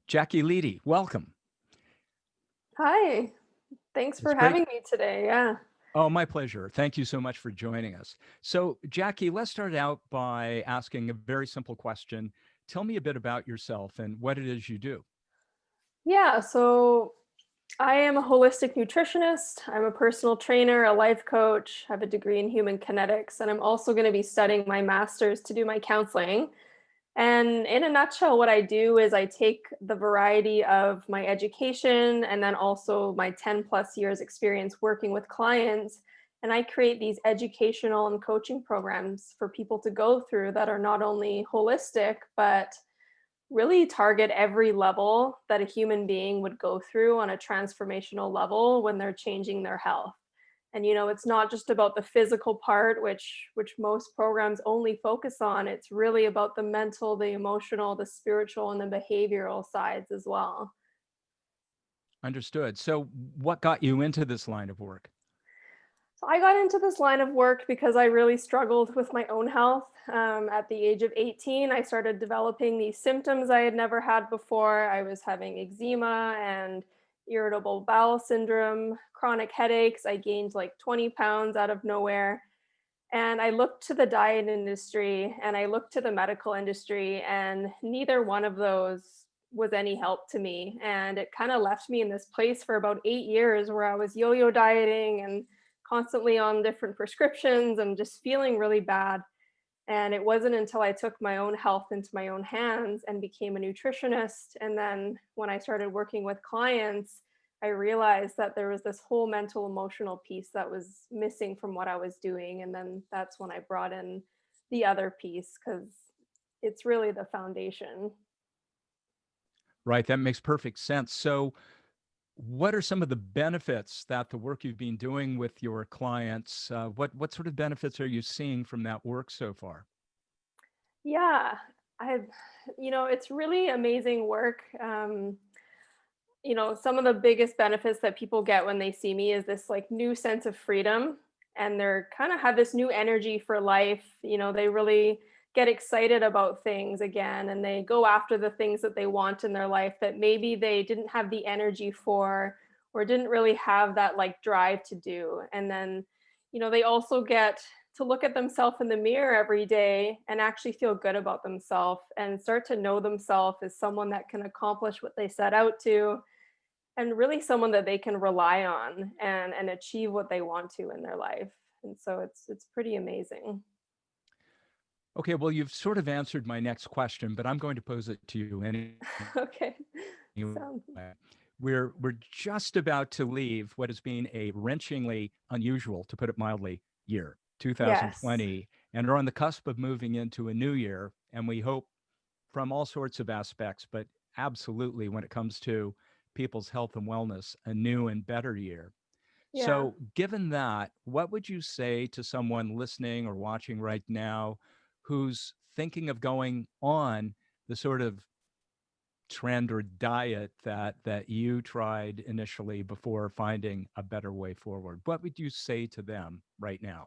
Jackie Lede, welcome. Hi, thanks It's for great. having me today. Yeah. Oh, my pleasure. Thank you so much for joining us. So, Jackie, let's start out by asking a very simple question. Tell me a bit about yourself and what it is you do. Yeah, so I am a holistic nutritionist. I'm a personal trainer, a life coach. I have a degree in human kinetics, and I'm also going to be studying my master's to do my counseling. And in a nutshell, what I do is I take the variety of my education and then also my 10 plus years experience working with clients. And I create these educational and coaching programs for people to go through that are not only holistic, but really target every level that a human being would go through on a transformational level when they're changing their health. And it's not just about the physical part, which most programs only focus on. It's really about the mental, the emotional, the spiritual, and the behavioral sides as well. Understood. So, what got you into this line of work? So I got into this line of work because I really struggled with my own health. At the age of 18, I started developing these symptoms I had never had before. I was having eczema and irritable bowel syndrome, chronic headaches. I gained like 20 pounds out of nowhere. And I looked to the diet industry and I looked to the medical industry, and neither one of those was any help to me. And it kind of left me in this place for about 8 years where I was yo yo dieting and constantly on different prescriptions and just feeling really bad. And it wasn't until I took my own health into my own hands and became a nutritionist. And then when I started working with clients, I realized that there was this whole mental emotional piece that was missing from what I was doing. And then that's when I brought in the other piece because it's really the foundation. Right, that makes perfect sense. So, what are some of the benefits that the work you've been doing with your clients? What sort of benefits are you seeing from that work so far? Yeah, I've, it's really amazing work. Some of the biggest benefits that people get when they see me is this like new sense of freedom, and they're kind of have this new energy for life. They really get excited about things again, and they go after the things that they want in their life that maybe they didn't have the energy for or didn't really have that like drive to do. And then, they also get to look at themselves in the mirror every day and actually feel good about themselves and start to know themselves as someone that can accomplish what they set out to, and really someone that they can rely on and achieve what they want to in their life. And so it's pretty amazing. Okay, well, you've sort of answered my next question, but I'm going to pose it to you anyway. Okay. So We're just about to leave what has been a wrenchingly unusual, to put it mildly, year, yes. 2020, and are on the cusp of moving into a new year. And we hope from all sorts of aspects, but absolutely when it comes to people's health and wellness, a new and better year. Yeah. So, given that, what would you say to someone listening or watching right now who's thinking of going on the sort of trend or diet that you tried initially before finding a better way forward? What would you say to them right now?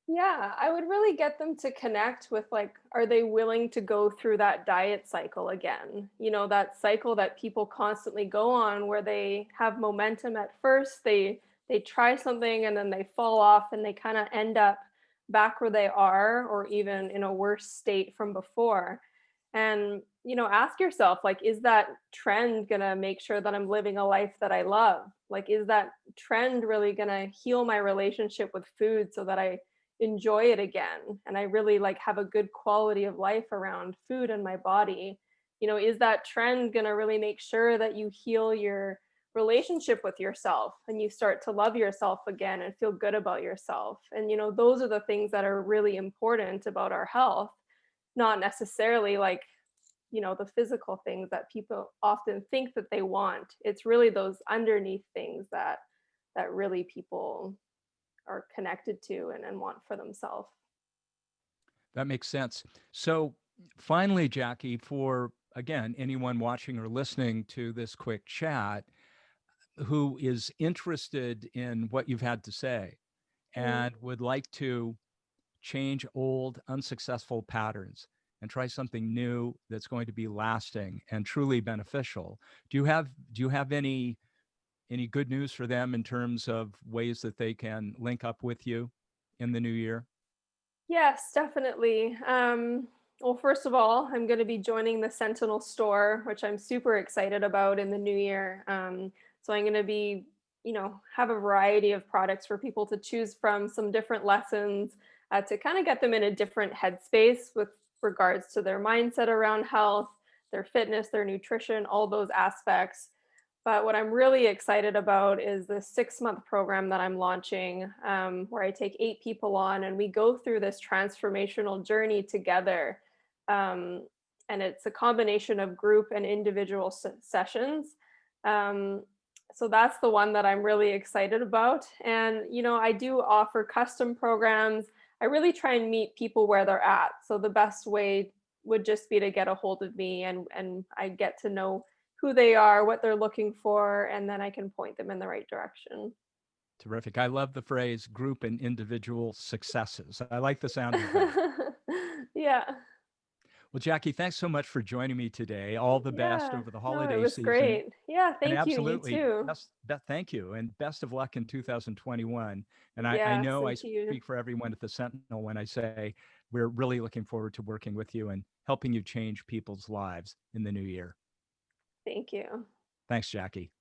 Yeah, I would really get them to connect with like, are they willing to go through that diet cycle again? That cycle that people constantly go on where they have momentum at first, they try something and then they fall off and they kind of end up back where they are or even in a worse state from before. And ask yourself, like, is that trend going to make sure that I'm living a life that I love? Like, is that trend really going to heal my relationship with food so that I enjoy it again and I really like have a good quality of life around food and my body? Is that trend going to really make sure that you heal your relationship with yourself and you start to love yourself again and feel good about yourself? And those are the things that are really important about our health, not necessarily like the physical things that people often think that they want. It's really those underneath things that really people are connected to and want for themselves. That makes sense. So, finally, Jackie, for again, anyone watching or listening to this quick chat who is interested in what you've had to say Mm. and would like to change old, unsuccessful patterns, and try something new that's going to be lasting and truly beneficial. Do you have any good news for them in terms of ways that they can link up with you in the new year? Yes, definitely. Well, first of all, I'm going to be joining the Sentinel store, which I'm super excited about in the new year. So I'm going to be, have a variety of products for people to choose from, some different lessons to kind of get them in a different headspace with regards to their mindset around health, their fitness, their nutrition, all those aspects. But what I'm really excited about is the 6-month program that I'm launching, where I take 8 people on and we go through this transformational journey together. Um, and it's a combination of group and individual sessions. Um, so that's the one that I'm really excited about. And, I do offer custom programs. I really try and meet people where they're at. So the best way would just be to get a hold of me, and I get to know who they are, what they're looking for, and then I can point them in the right direction. Terrific. I love the phrase group and individual successes. I like the sound of that. Yeah. Well, Jackie, thanks so much for joining me today. All the best Yeah. over the No, it holiday was season. great. Yeah, And thank you. You absolutely, too. thank you. And best of luck in 2021. And I Yes, know I and to you. speak for everyone at the Sentinel when I say we're really looking forward to working with you and helping you change people's lives in the new year. Thank you. Thanks, Jackie.